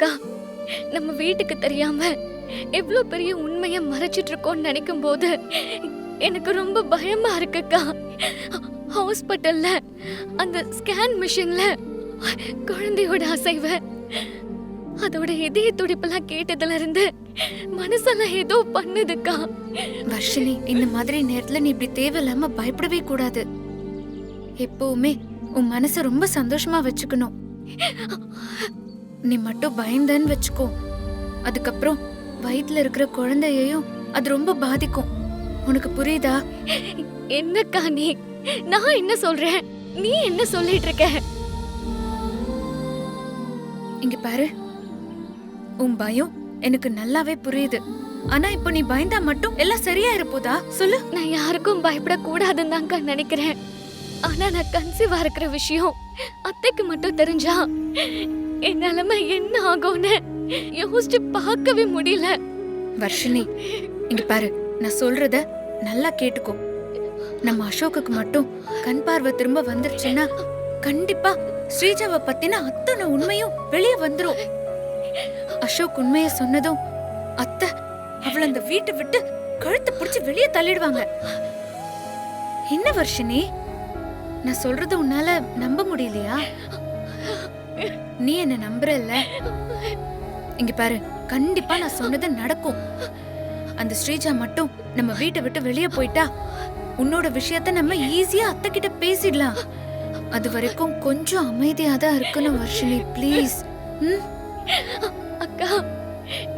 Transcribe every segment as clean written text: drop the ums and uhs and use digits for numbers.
அக்கா, நம்ம வீட்டுக்கு தெரியாம எவ்வளவு பெரிய உண்மையை மறைச்சிட்டு இருக்கோம்னு நினைக்கும் போது எனக்கு ரொம்ப பயமா இருக்குக்கா. ஹாஸ்பிட்டல்ல அந்த ஸ்கேன் மிஷின்ல குழந்தையோட அசைவு, அதோட இதய துடிப்பெல்லாம் கேட்டதுல இருந்து மனசெல்லாம் ஏதோ பண்ணுதுக்கா. வர்ஷினி, இந்த மாதிரி நேரத்துல நீ இப்படி தேவையில்லாம பயப்படவே கூடாது. எப்பவுமே உன் மனச ரொம்ப சந்தோஷமா வச்சுக்கணும். நீ மட்டும் பயந்தன்னு வச்சுக்கோ, அதுக்கப்புறம் வயித்துல இருக்கிற குழந்தையையும் அது ரொம்ப பாதிக்கும். உனக்கு புரியுதா? என்னக்கா நான் என்ன சொல்றேன், நீ என்ன சொல்லிட்டு இருக்க? இங்க பாரு, உன் பயம் எனக்கு நல்லாவே புரியுது. ஆனா இப்போ நீ பயந்தா மட்டும் எல்லாம் சரியா இருப்போதா சொல்லு? நான் யாருக்கும் பயப்பட கூடாதுன்னு தான்க்கா நினைக்கிறேன். ஆனா நான் கன்சீவா இருக்கிற விஷயம் அத்தைக்கு மட்டும் தெரிஞ்சா என் நிலைமை என்ன ஆகும்னு யோசிச்சு பார்க்கவே முடியல. வர்ஷினி, இங்க பாரு, நான் சொல்றத நல்லா கேட்டுக்கோ. நம்ம அசோக்குக்கு மட்டும் கண் பார்வை திரும்ப வந்துருச்சுன்னா கண்டிப்பா ஸ்ரீஜாவை பத்தின அத்தனை உண்மையும் வெளியே வந்துரும். அசோக் உண்மைய சொன்னதும் அத்தை அவளை அந்த வீட்டை விட்டு கழுத்தை பிடிச்சு வெளியே தள்ளிடுவாங்க. என்ன வர்ஷினி, நான் சொல்றது உன்னால நம்ப முடியலையா? நீ என்ன நம்புறல்ல? இங்க பாரு, கண்டிப்பா நான் சொன்னது நடக்கும். அந்த ஸ்ரீஜா மட்டும் நம்ம வீட்டை விட்டு வெளியே போயிட்டா உன்னோட விஷயத்த நம்ம ஈஸியா அத்தை கிட்ட பேசிடலாம். அது வரைக்கும் கொஞ்சம் அமைதியா தான் இருக்கணும் வர்ஷினி, ப்ளீஸ். அக்கா,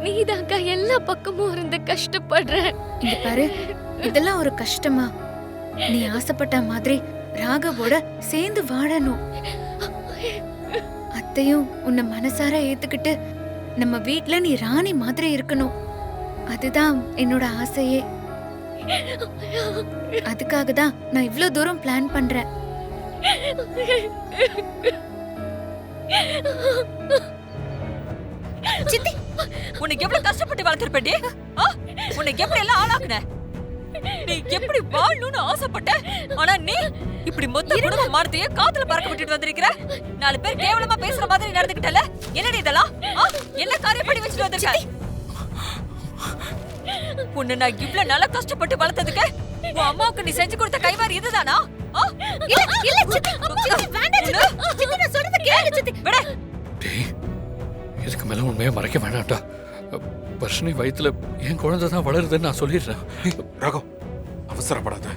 நீதாக்கா எல்லா பக்கமும் இருந்து கஷ்டப்படுற. இங்க பாரு, இதெல்லாம் ஒரு கஷ்டமா? நீ ஆசைப்பட்ட மாதிரி ராகவோட சேர்ந்து வாழணும். அத்தையும் உன்னை மனசார ஏத்துக்கிட்டு நம்ம வீட்ல நீ ராணி மாதிரி இருக்கணும். அதுதான் என்னோட ஆசையே. அதுக்காக தான் நான் இவ்ளோ தூரம் பிளான் பண்றேன். சித்தி, உனக்கு எவ்வளவு கஷ்டப்பட்டு வளர்த்திருப்பேன்டி? உனக்கு எப்படி எல்லாம் ஆளாக்குன? நீ எப்படி வாழணும்னு ஆசைப்பட்ட, ஆனா நீ இப்படி மொத்த குடும்ப மானத்தையே காத்துல பறக்க விட்டுட்டு வந்திருக்கிற. 4 பேர் கேவலமா பேசுற மாதிரி நடந்துக்கிட்டல. என்னடி இதெல்லாம்? என்ன காரியம் பண்ணி வச்சுட்டு வந்திருக்க? உன்னை நான் இவ்வளவு நல்லா கஷ்டப்பட்டு வளர்த்ததுக்கு உன் அம்மாவுக்கு நீ செஞ்சு கொடுத்த கைவாரி இதுதானா? இதுக்கு மேல உண்மையை மறைக்க வேண்டாம்டா. வர்ஷினி வயித்துல என் குழந்தை தான் வளருதுன்னு நான் சொல்லிடுறேன். ராகவ், அவசரப்படாத.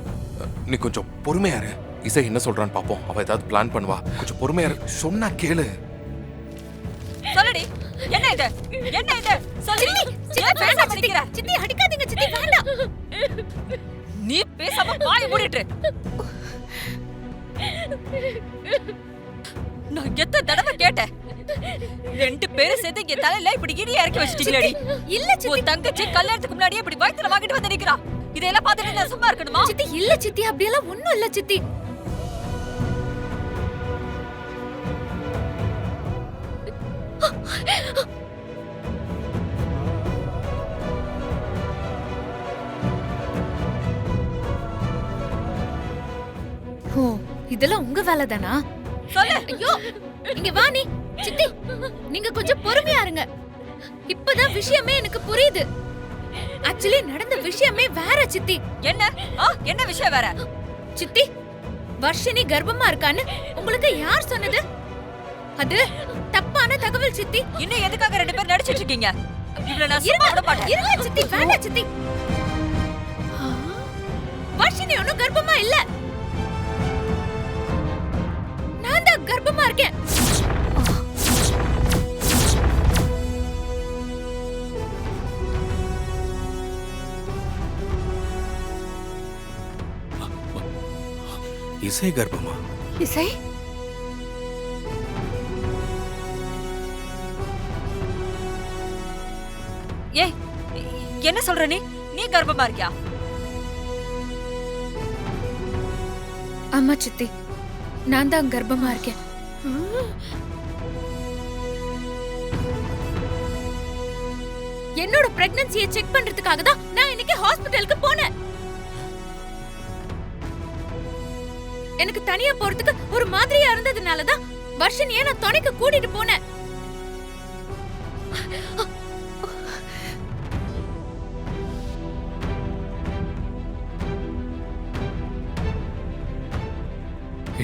நீ கொஞ்சம் பொறுமையா இரு. இசை என்ன சொல்றான்னு பாப்போம். அவ ஏதாவது பிளான் பண்ணுவா. கொஞ்சம் பொறுமையா இரு. சொன்னா கேளு. சொல்லுடி, என்ன இது? என்ன இது? சொல்லு. வேண்டாம் பண்ணிக்கிற. சித்தி அடிக்காதீங்க சித்தி, வேண்டாம். நீ பேசாம வாய் மூடிட்டு. நான் எத்தனை தடவை கேட்டேன். 2 பேரும் சேர்ந்து என் தலையில இப்படி இடிய இறக்கி வச்சிட்டீங்களேடி. இல்ல சித்தி, உன் தங்கச்சி கல்யாணத்துக்கு முன்னாடியே இப்படி வயித்துல வாங்கிட்டு வந்து நிக்கிறா. இதெல்லாம் பார்த்துட்டு நான் சும்மா இருக்கணுமா? சித்தி இல்ல சித்தி, அப்படியெல்லாம் ஒண்ணும் இல்ல சித்தி. ஓ, இதெல்லாம் உங்க வேலை தானா? சொல்லு. ஐயோ, இங்க வா நீ. சித்தி, நீங்க கொஞ்சம் பொறுமையா இருங்க. இப்பதான் விஷயமே எனக்கு புரியுது. ஆக்சுவலி நடந்த விஷயமே வேற சித்தி. என்ன? என்ன விஷயம் வேற? சித்தி, வர்ஷினி கர்ப்பமா இருக்கான்னு உங்களுக்கு யார் சொன்னது? அது தப்பான தகவல் சித்தி. இன்னும் எதுக்காக 2 பேர் நடிச்சிட்டு இருக்கீங்க? இவ்வளவு நான் சும்மா விட மாட்டேன். இருங்க சித்தி, வேண்டாம் சித்தி. வர்ஷினி ஒன்னும் கர்ப்பமா இல்ல. நான் தான் கர்ப்பமா இருக்கேன். இசை கர்ப்பமா? இசை? ஏய், என்ன சொல்ற நீ? நீ கர்ப்பமா இருக்கியா? ஆமா சித்தி, நான் தான் கர்ப்பமா இருக்கேன். என்னோட பிரெக்னன்சியை செக் பண்றதுக்காக தான் நான் இன்னைக்கு ஹாஸ்பிடலுக்கு போனேன். எனக்கு தனியா போறதுக்கு ஒரு மாதிரியா இருந்ததுனால தான் வர்ஷினியை நான் துணைக்கு கூட்டிட்டு போனேன்.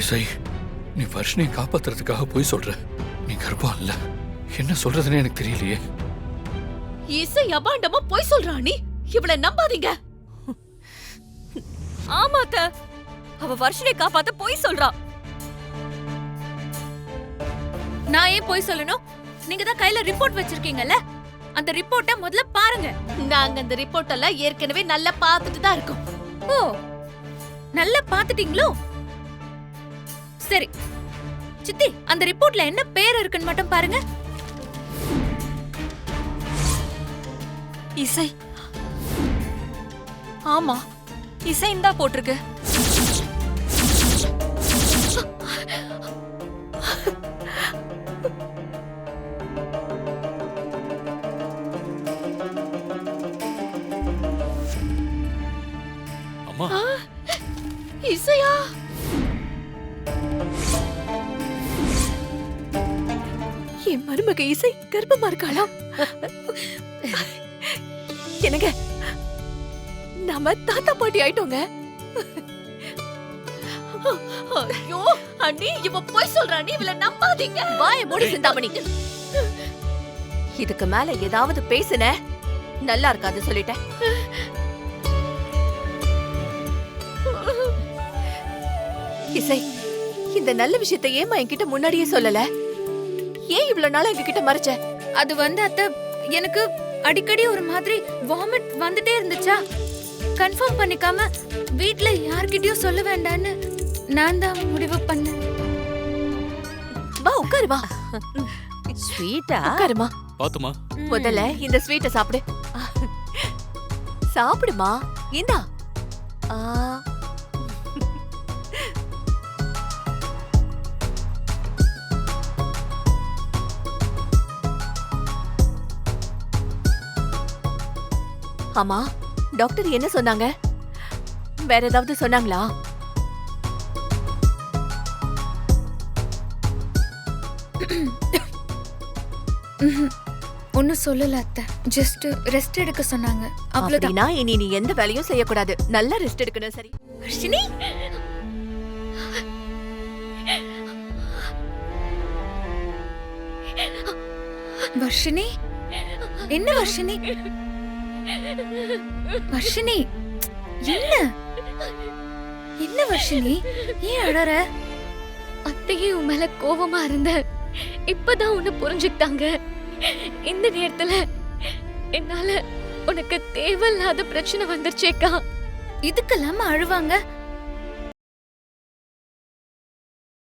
இசை, நீ வர்ஷினியை காப்பாத்துறதுக்காக போய் சொல்ற. நீ கர்ப்பம் இல்ல. என்ன சொல்றதுன்னு எனக்கு தெரியலையே. இசை அபாண்டமா போய் சொல்றா நீ. இவள நம்பாதீங்க. ஆமாத்த, அவ வர்ஷினை காப்பாத்த போய் சொல்றா. நான் ஏன் போய் சொல்லணும்? நீங்க தான் கையில ரிப்போர்ட் வச்சிருக்கீங்கல்ல, அந்த ரிப்போர்ட்ட முதல்ல பாருங்க. நாங்க அந்த ரிப்போர்ட் எல்லாம் ஏற்கனவே நல்லா பார்த்துட்டு தான் இருக்கோம். ஓ, நல்லா பாத்துட்டீங்களோ? சரி சித்தி, அந்த ரிப்போர்ட்ல என்ன பேர் இருக்குன்னு மட்டும் பாருங்க. இசை. ஆமா, இசைன்னு தான் போட்டிருக்கு. அம்மா, இசையா? என் மருமக இசை கர்ப்பமா இருக்காளா? என்னங்க, நாம தாத்தா பாட்டி ஆயிட்டோங்க. ஐயோ அண்ணி, இவ போய் சொல்றா. நீ இவள நம்பாதீங்க. வாயை மூடி சிந்தாமணி. இதுக்கு மேல ஏதாவது பேசுன நல்லா இருக்காது சொல்லிட்டேன். இசை, இந்த நல்ல விஷயத்தை ஏமா என்கிட்ட முன்னாடியே சொல்லல? ஏன் இவ்வளவு நாள் எங்ககிட்ட மறைச்ச? அது வந்து அத்தை, எனக்கு அடிக்கடி ஒரு மாதிரி வாமிட் வந்துட்டே இருந்துச்சா, கன்ஃபார்ம் பண்ணிக்காம வீட்ல யார்கிட்டயும் சொல்ல வேண்டான்னு நான் தான் முடிவு பண்ணேன். வா உட்காரு, வா. ஸ்வீட்டா? உட்காருமா. பாத்துமா. முதல்ல இந்த ஸ்வீட்டை சாப்பிடு. சாப்பிடுமா. இந்தா. ஆ. ஆமா, டாக்டர் என்ன சொன்னாங்க? வேற ஏதாவது சொன்னாங்களா? ஒன்னும் சொல்லல அத்தை, ஜஸ்ட் ரெஸ்ட் எடுக்க சொன்னாங்க, அவ்வளவுதான். அப்படின்னா இனி நீ எந்த வேலையும் செய்யக்கூடாது. நல்லா ரெஸ்ட் எடுக்கணும். சரி வர்ஷினி, வர்ஷினி, என்ன வர்ஷினி? வர்ஷினி, என்ன என்ன வர்ஷினி, ஏன் அழற? அத்தையே உன் மேல கோவமா இருந்த, இப்பதான் உன்னை புரிஞ்சுக்கிட்டாங்க. இந்த நேரத்துல என்னால உனக்கு தேவையில்லாத பிரச்சனை வந்துருச்சேக்கா. இதுக்கெல்லாம அழுவாங்க?